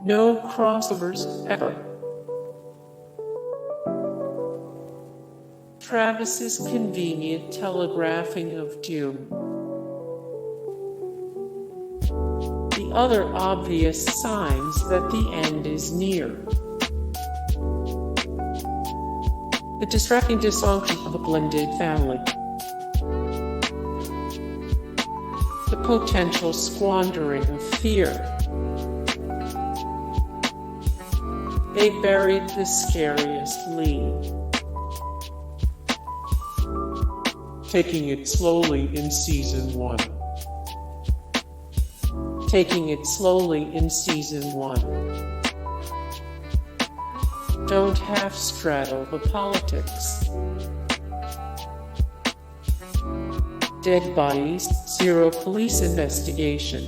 No crossovers ever. Travis's convenient telegraphing of doom. The other obvious signs that the end is near. The distracting dysfunction of a blended family. The potential squandering of fear. They buried the scariest Lede. Taking it slowly in season 1. Taking it slowly in season 1. Don't half straddle the politics. Dead bodies, zero police investigation.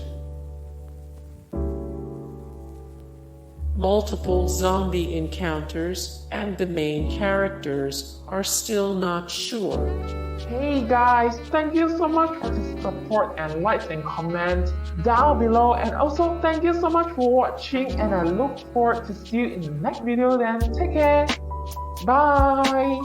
Multiple zombie encounters, and the main characters are still not sure. Hey guys, thank you so much for the support and likes and comments down below, and also thank you so much for watching, and I look forward to see you in the next video. Then take care, bye.